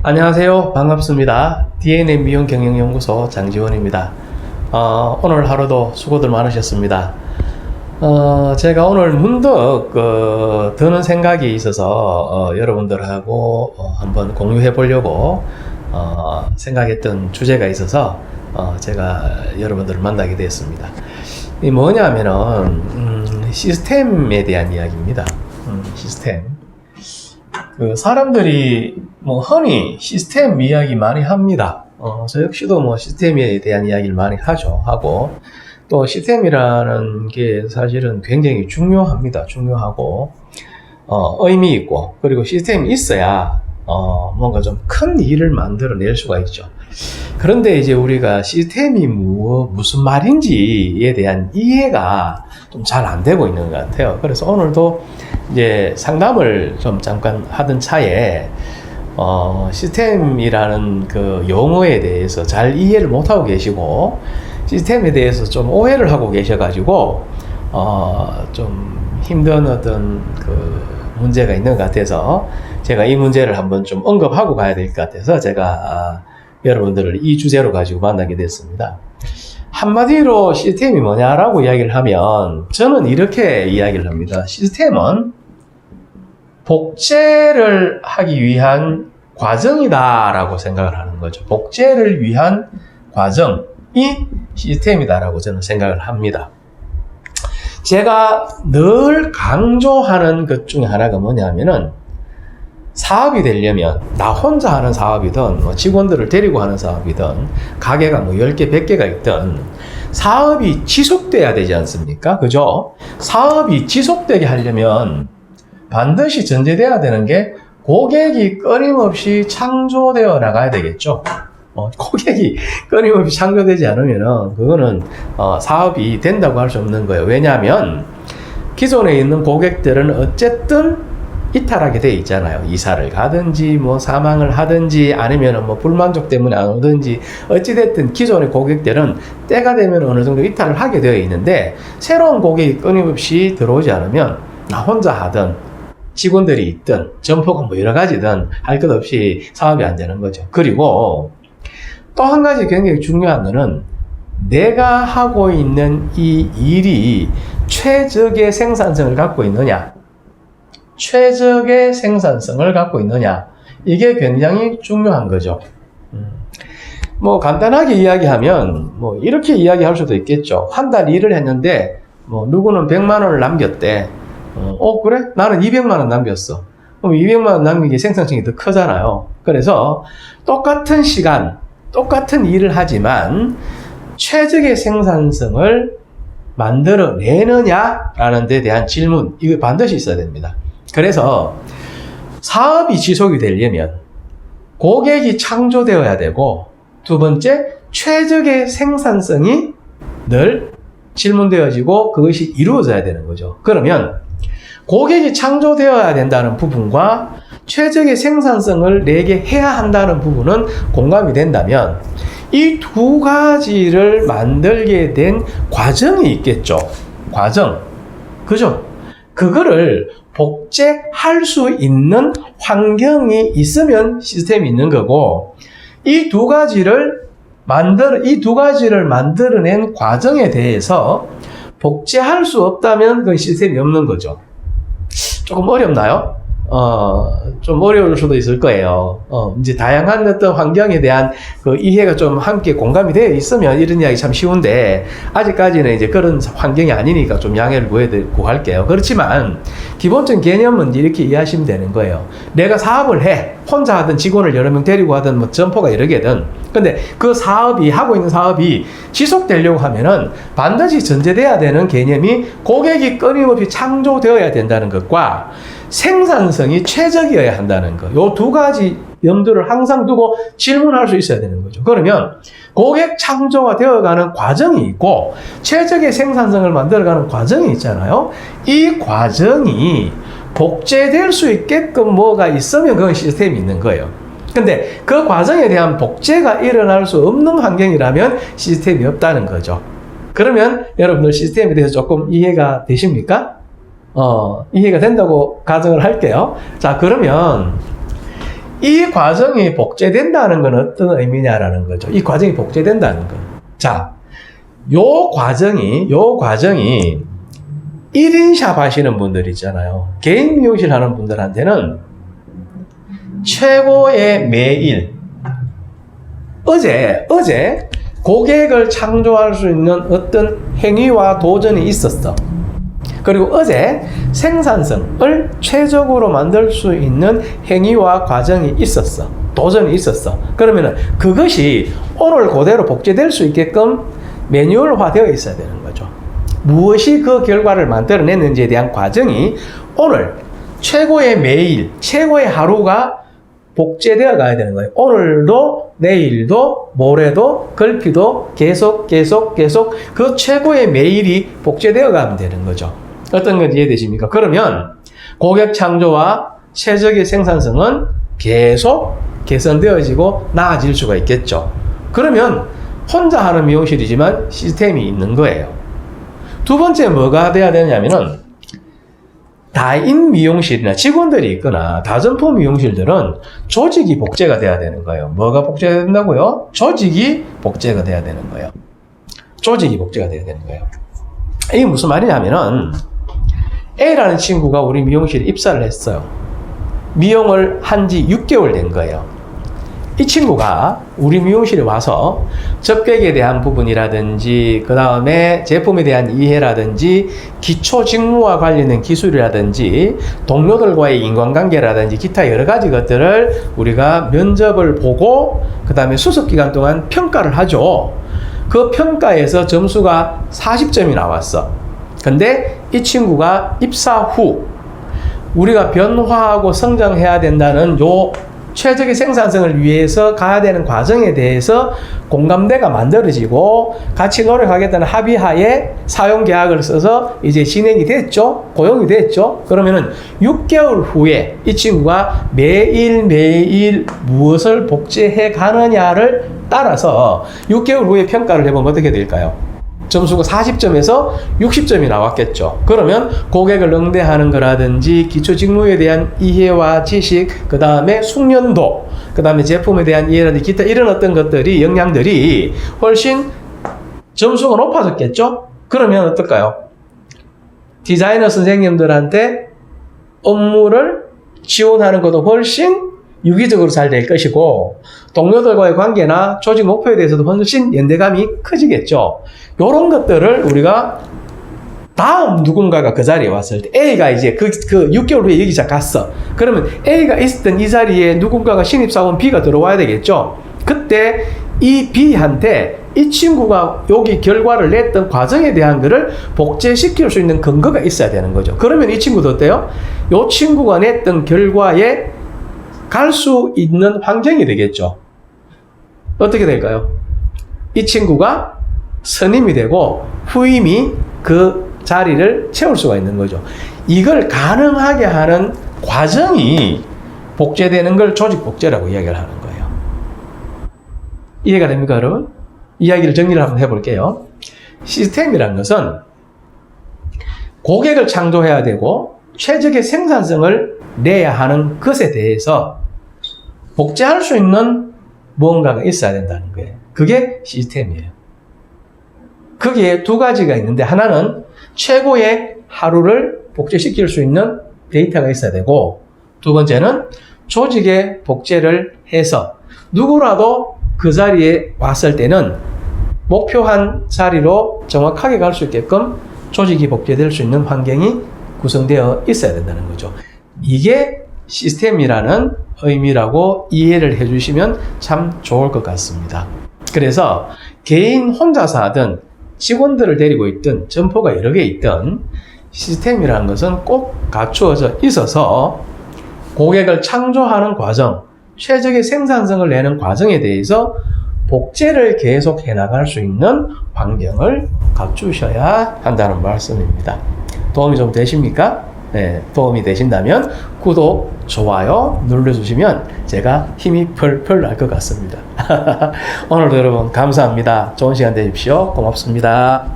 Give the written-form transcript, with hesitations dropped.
안녕하세요. 반갑습니다. DNA 미용 경영연구소 장지원입니다. 오늘 하루도 수고들 많으셨습니다. 제가 오늘 문득 드는 생각이 있어서 여러분들하고 한번 공유해 보려고 생각했던 주제가 있어서 제가 여러분들을 만나게 되었습니다. 이 뭐냐면은 시스템에 대한 이야기입니다. 시스템. 사람들이 흔히 시스템 이야기 많이 합니다. 저 역시도 시스템에 대한 이야기를 많이 하고, 또 시스템이라는 게 사실은 굉장히 중요합니다. 중요하고, 의미 있고, 그리고 시스템이 있어야, 뭔가 좀 큰 일을 만들어낼 수가 있죠. 그런데 이제 우리가 시스템이 무슨 말인지에 대한 이해가 좀 잘 안 되고 있는 것 같아요. 그래서 오늘도 이제 상담을 좀 잠깐 하던 차에, 시스템이라는 그 용어에 대해서 잘 이해를 못하고 계시고, 시스템에 대해서 좀 오해를 하고 계셔가지고, 좀 힘든 어떤 문제가 있는 것 같아서, 제가 이 문제를 한번 좀 언급하고 가야 될 것 같아서, 제가, 여러분들을 이 주제로 가지고 만나게 됐습니다. 한마디로 시스템이 뭐냐라고 이야기를 하면, 저는 이렇게 이야기를 합니다. 시스템은 복제를 하기 위한 과정이다라고 생각을 하는 거죠. 복제를 위한 과정이 시스템이다라고 저는 생각을 합니다. 제가 늘 강조하는 것 중에 하나가 뭐냐면은, 사업이 되려면 나 혼자 하는 사업이든 직원들을 데리고 하는 사업이든 가게가 10개, 100개가 있든 사업이 지속돼야 되지 않습니까? 그죠? 사업이 지속되게 하려면 반드시 전제돼야 되는 게 고객이 끊임없이 창조되어 나가야 되겠죠. 고객이 끊임없이 창조되지 않으면 그거는 사업이 된다고 할 수 없는 거예요. 왜냐하면 기존에 있는 고객들은 어쨌든 이탈하게 돼 있잖아요. 이사를 가든지 사망을 하든지 아니면 불만족 때문에 안 오든지 어찌됐든 기존의 고객들은 때가 되면 어느 정도 이탈을 하게 되어 있는데, 새로운 고객이 끊임없이 들어오지 않으면 나 혼자 하든 직원들이 있든 점포가 여러 가지든 할 것 없이 사업이 안 되는 거죠. 그리고 또 한 가지 굉장히 중요한 거는, 내가 하고 있는 이 일이 최적의 생산성을 갖고 있느냐, 최적의 생산성을 갖고 있느냐, 이게 굉장히 중요한 거죠. 간단하게 이야기하면 이렇게 이야기할 수도 있겠죠. 한 달 일을 했는데 누구는 100만 원을 남겼대. 그래? 나는 200만 원 남겼어. 그럼 200만 원 남긴 게 생산성이 더 크잖아요. 그래서 똑같은 시간, 똑같은 일을 하지만 최적의 생산성을 만들어내느냐라는 데 대한 질문, 이거 반드시 있어야 됩니다. 그래서 사업이 지속이 되려면 고객이 창조되어야 되고, 두 번째, 최적의 생산성이 늘 질문되어지고 그것이 이루어져야 되는 거죠. 그러면 고객이 창조되어야 된다는 부분과 최적의 생산성을 내게 해야 한다는 부분은 공감이 된다면, 이 두 가지를 만들게 된 과정이 있겠죠. 과정. 그죠? 그거를 복제할 수 있는 환경이 있으면 시스템이 있는 거고, 이 두 가지를 만들어낸 과정에 대해서 복제할 수 없다면 그건 시스템이 없는 거죠. 조금 어렵나요? 좀 어려울 수도 있을 거예요. 이제 다양한 어떤 환경에 대한 이해가 좀 함께 공감이 되어 있으면 이런 이야기 참 쉬운데, 아직까지는 이제 그런 환경이 아니니까 좀 양해를 구할게요. 그렇지만, 기본적인 개념은 이렇게 이해하시면 되는 거예요. 내가 사업을 해. 혼자 하든 직원을 여러 명 데리고 하든 점포가 여러 개든. 근데 그 하고 있는 사업이 지속되려고 하면은 반드시 전제돼야 되는 개념이 고객이 끊임없이 창조되어야 된다는 것과 생산성이 최적이어야 한다는 것. 요 두 가지 염두를 항상 두고 질문할 수 있어야 되는 거죠. 그러면 고객 창조가 되어가는 과정이 있고 최적의 생산성을 만들어가는 과정이 있잖아요. 이 과정이 복제될 수 있게끔 뭐가 있으면 그건 시스템이 있는 거예요. 근데 그 과정에 대한 복제가 일어날 수 없는 환경이라면 시스템이 없다는 거죠. 그러면 여러분들 시스템에 대해서 조금 이해가 되십니까? 이해가 된다고 가정을 할게요. 자, 그러면 이 과정이 복제된다는 건 어떤 의미냐라는 거죠. 이 과정이 복제된다는 거. 자, 요 과정이 1인 샵 하시는 분들 있잖아요. 개인 미용실 하는 분들한테는 최고의 매일, 어제 고객을 창조할 수 있는 어떤 행위와 도전이 있었어. 그리고 어제 생산성을 최적으로 만들 수 있는 행위와 과정이 있었어. 도전이 있었어. 그러면은 그것이 오늘 그대로 복제될 수 있게끔 매뉴얼화 되어 있어야 되는 거죠. 무엇이 그 결과를 만들어냈는지에 대한 과정이 오늘 최고의 매일, 최고의 하루가 복제되어 가야 되는 거예요. 오늘도, 내일도, 모레도, 글피도 계속 그 최고의 매일이 복제되어 가면 되는 거죠. 어떤 건지 이해되십니까? 그러면 고객 창조와 최적의 생산성은 계속 개선되어지고 나아질 수가 있겠죠. 그러면 혼자 하는 미용실이지만 시스템이 있는 거예요. 두 번째 뭐가 돼야 되냐면은 다인 미용실이나 직원들이 있거나 다점포 미용실들은 조직이 복제가 돼야 되는 거예요. 뭐가 복제가 된다고요? 조직이 복제가 돼야 되는 거예요. 조직이 복제가 돼야 되는 거예요. 이게 무슨 말이냐면은 A라는 친구가 우리 미용실에 입사를 했어요. 미용을 한 지 6개월 된 거예요. 이 친구가 우리 미용실에 와서 접객에 대한 부분이라든지 그 다음에 제품에 대한 이해라든지 기초 직무와 관련된 기술이라든지 동료들과의 인간관계라든지 기타 여러 가지 것들을 우리가 면접을 보고 그 다음에 수습기간 동안 평가를 하죠. 그 평가에서 점수가 40점이 나왔어. 근데 이 친구가 입사 후 우리가 변화하고 성장해야 된다는 요 최적의 생산성을 위해서 가야 되는 과정에 대해서 공감대가 만들어지고 같이 노력하겠다는 합의하에 사용계약을 써서 이제 진행이 됐죠. 고용이 됐죠. 그러면은 6개월 후에 이 친구가 매일 무엇을 복제해 가느냐를 따라서 6개월 후에 평가를 해보면 어떻게 될까요? 점수가 40점에서 60점이 나왔겠죠. 그러면 고객을 응대하는 거라든지 기초 직무에 대한 이해와 지식, 그 다음에 숙련도, 그 다음에 제품에 대한 이해라든지 기타 이런 어떤 것들이, 역량들이 훨씬 점수가 높아졌겠죠? 그러면 어떨까요? 디자이너 선생님들한테 업무를 지원하는 것도 훨씬 유기적으로 잘 될 것이고 동료들과의 관계나 조직 목표에 대해서도 훨씬 연대감이 커지겠죠. 이런 것들을 우리가 다음 누군가가 그 자리에 왔을 때 A가 이제 그 6개월 후에 여기 갔어. 그러면 A가 있었던 이 자리에 누군가가 신입사원 B가 들어와야 되겠죠. 그때 이 B한테 이 친구가 여기 결과를 냈던 과정에 대한 거를 복제시킬 수 있는 근거가 있어야 되는 거죠. 그러면 이 친구도 어때요? 이 친구가 냈던 결과에 갈 수 있는 환경이 되겠죠. 어떻게 될까요? 이 친구가 선임이 되고 후임이 그 자리를 채울 수가 있는 거죠. 이걸 가능하게 하는 과정이 복제되는 걸 조직 복제라고 이야기를 하는 거예요. 이해가 됩니까, 여러분? 이야기를 정리를 한번 해볼게요. 시스템이라는 것은 고객을 창조해야 되고 최적의 생산성을 내야 하는 것에 대해서 복제할 수 있는 무언가가 있어야 된다는 거예요. 그게 시스템이에요. 거기에 두 가지가 있는데 하나는 최고의 하루를 복제시킬 수 있는 데이터가 있어야 되고 두 번째는 조직의 복제를 해서 누구라도 그 자리에 왔을 때는 목표한 자리로 정확하게 갈 수 있게끔 조직이 복제될 수 있는 환경이 구성되어 있어야 된다는 거죠. 이게 시스템이라는 의미라고 이해를 해주시면 참 좋을 것 같습니다. 그래서 개인 혼자서 하든 직원들을 데리고 있든 점포가 여러 개 있든 시스템이라는 것은 꼭 갖추어져 있어서 고객을 창조하는 과정, 최적의 생산성을 내는 과정에 대해서 복제를 계속 해나갈 수 있는 환경을 갖추셔야 한다는 말씀입니다. 도움이 좀 되십니까? 네, 도움이 되신다면 구독, 좋아요 눌러주시면 제가 힘이 펄펄 날 것 같습니다. 오늘도 여러분 감사합니다. 좋은 시간 되십시오. 고맙습니다.